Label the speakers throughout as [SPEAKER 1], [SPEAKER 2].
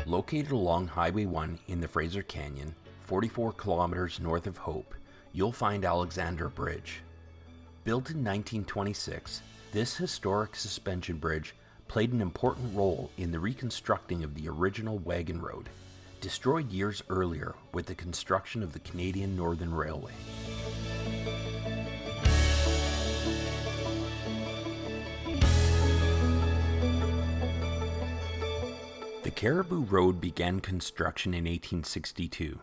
[SPEAKER 1] Located along Highway 1 in the Fraser Canyon, 44 kilometers north of Hope, you'll find Alexandra Bridge. Built in 1926, this historic suspension bridge played an important role in the reconstructing of the original wagon road, destroyed years earlier with the construction of the Canadian Northern Railway. The Caribou Road began construction in 1862.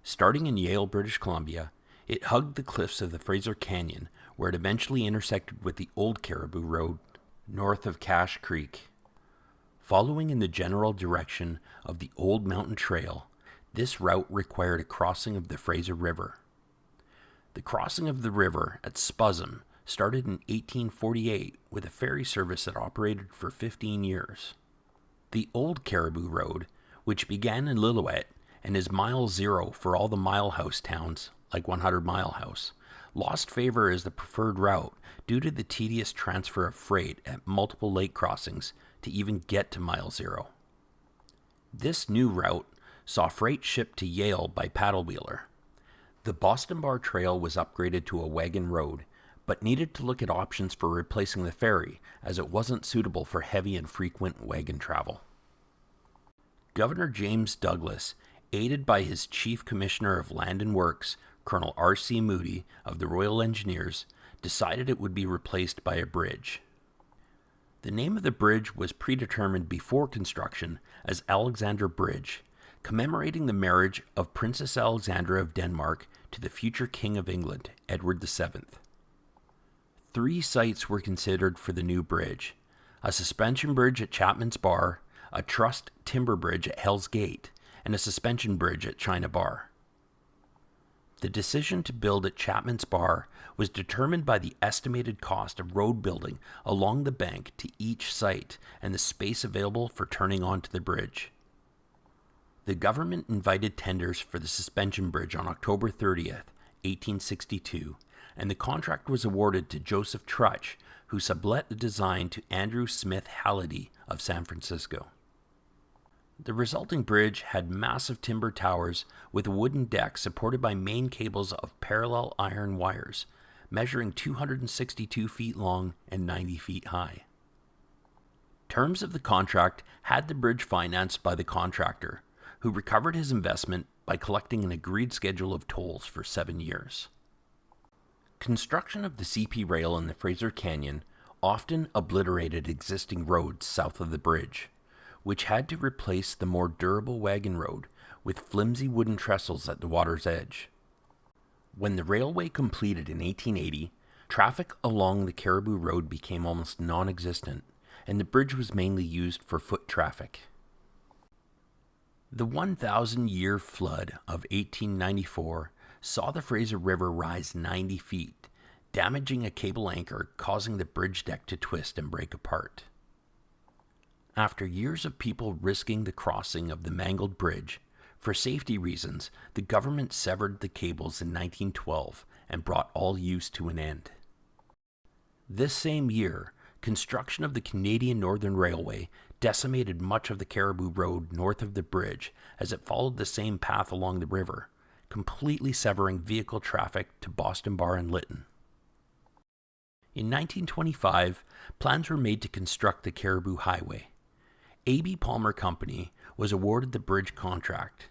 [SPEAKER 1] Starting in Yale, British Columbia, it hugged the cliffs of the Fraser Canyon, where it eventually intersected with the old Caribou Road north of Cache Creek. Following in the general direction of the old mountain trail, this route required a crossing of the Fraser River. The crossing of the river at Spuzzum started in 1848 with a ferry service that operated for 15 years. The old Caribou Road, which began in Lillooet and is mile zero for all the Mile House towns, like 100 Mile House, lost favor as the preferred route due to the tedious transfer of freight at multiple lake crossings to even get to mile zero. This new route saw freight shipped to Yale by paddle wheeler. The Boston Bar Trail was upgraded to a wagon road, but needed to look at options for replacing the ferry as it wasn't suitable for heavy and frequent wagon travel. Governor James Douglas, aided by his Chief Commissioner of Land and Works, Colonel R.C. Moody of the Royal Engineers, decided it would be replaced by a bridge. The name of the bridge was predetermined before construction as Alexandra Bridge, commemorating the marriage of Princess Alexandra of Denmark to the future King of England, Edward VII. 3 sites were considered for the new bridge: a suspension bridge at Chapman's Bar, a trussed timber bridge at Hell's Gate, and a suspension bridge at China Bar. The decision to build at Chapman's Bar was determined by the estimated cost of road building along the bank to each site and the space available for turning onto the bridge. The government invited tenders for the suspension bridge on October 30th, 1862, and the contract was awarded to Joseph Trutch, who sublet the design to Andrew Smith Halliday of San Francisco. The resulting bridge had massive timber towers with a wooden deck supported by main cables of parallel iron wires, measuring 262 feet long and 90 feet high. Terms of the contract had the bridge financed by the contractor, who recovered his investment by collecting an agreed schedule of tolls for 7 years. Construction of the CP rail in the Fraser Canyon often obliterated existing roads south of the bridge, which had to replace the more durable wagon road with flimsy wooden trestles at the water's edge. When the railway completed in 1880, traffic along the Caribou Road became almost non-existent, and the bridge was mainly used for foot traffic. The 1,000-year flood of 1894 saw the Fraser River rise 90 feet, damaging a cable anchor, causing the bridge deck to twist and break apart. After years of people risking the crossing of the mangled bridge, for safety reasons, the government severed the cables in 1912 and brought all use to an end. This same year, construction of the Canadian Northern Railway decimated much of the Caribou Road north of the bridge as it followed the same path along the river, completely severing vehicle traffic to Boston Bar and Lytton. In 1925, plans were made to construct the Caribou Highway. A.B. Palmer Company was awarded the bridge contract.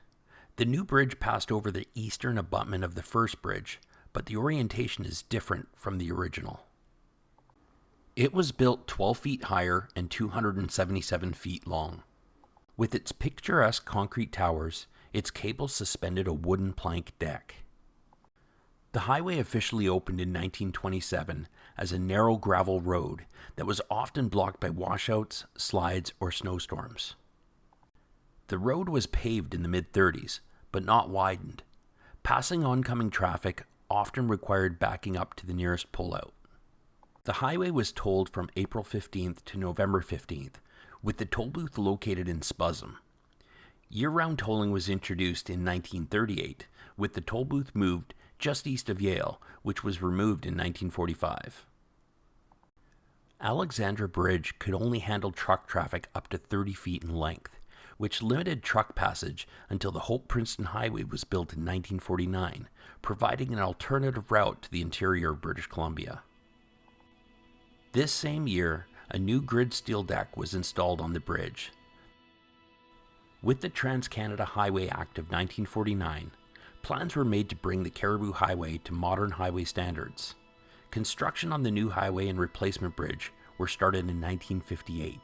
[SPEAKER 1] The new bridge passed over the eastern abutment of the first bridge, but the orientation is different from the original. It was built 12 feet higher and 277 feet long. With its picturesque concrete towers, its cables suspended a wooden plank deck. The highway officially opened in 1927 as a narrow gravel road that was often blocked by washouts, slides, or snowstorms. The road was paved in the mid-30s, but not widened. Passing oncoming traffic often required backing up to the nearest pullout. The highway was tolled from April 15th to November 15th, with the toll booth located in Spuzzum. Year-round tolling was introduced in 1938, with the toll booth moved just east of Yale, which was removed in 1945. Alexandra Bridge could only handle truck traffic up to 30 feet in length, which limited truck passage until the Hope-Princeton Highway was built in 1949, providing an alternative route to the interior of British Columbia. This same year, a new grid steel deck was installed on the bridge. With the Trans-Canada Highway Act of 1949, plans were made to bring the Caribou Highway to modern highway standards. Construction on the new highway and replacement bridge were started in 1958.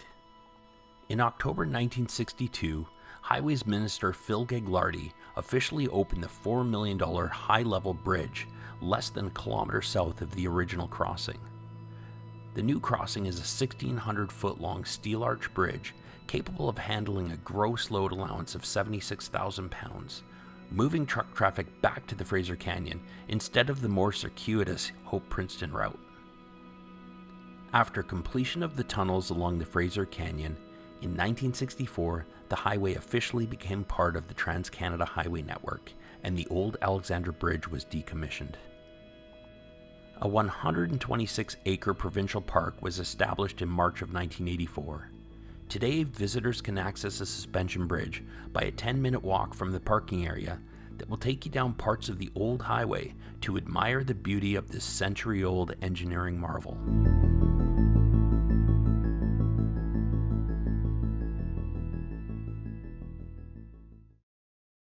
[SPEAKER 1] In October 1962, Highways Minister Phil Gagliardi officially opened the $4 million high-level bridge less than a kilometer south of the original crossing. The new crossing is a 1,600-foot-long steel arch bridge capable of handling a gross load allowance of 76,000 pounds, moving truck traffic back to the Fraser Canyon instead of the more circuitous Hope-Princeton route. After completion of the tunnels along the Fraser Canyon, in 1964, the highway officially became part of the Trans-Canada Highway Network, and the old Alexandra Bridge was decommissioned. A 126-acre provincial park was established in March of 1984. Today, visitors can access the suspension bridge by a 10-minute walk from the parking area that will take you down parts of the old highway to admire the beauty of this century-old engineering marvel.